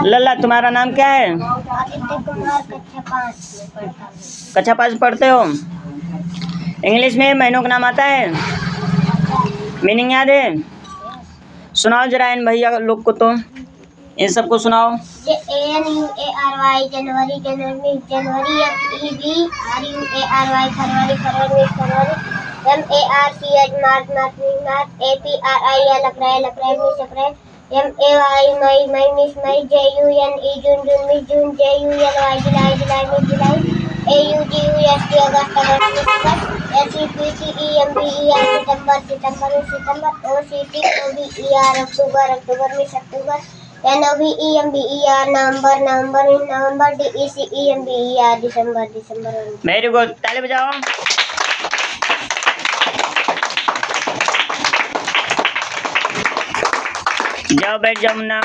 लल्ला, तुम्हारा नाम क्या है? आदित्य कुमार, कक्षा 5 कक्षा 5 पढ़ते हो? इंग्लिश में महीनों का नाम आता है? मीनिंग याद है? सुनाओ जरा इन भैया लोग को, तो इन सबको सुनाओ। JANUARY जनवरी, जनवरी FEBRUARY फरवरी, MARCH मार्च, अप्रैल, मई, JUNE जून, JULY जुलाई, AUGUST अगस्त, SEPTEMबर, अक्टूबर, नवंबर, DECEMBER दिसंबर। वेरी गुड, ताली बजाओ। जाओ बैठ जाओ मुन्ना।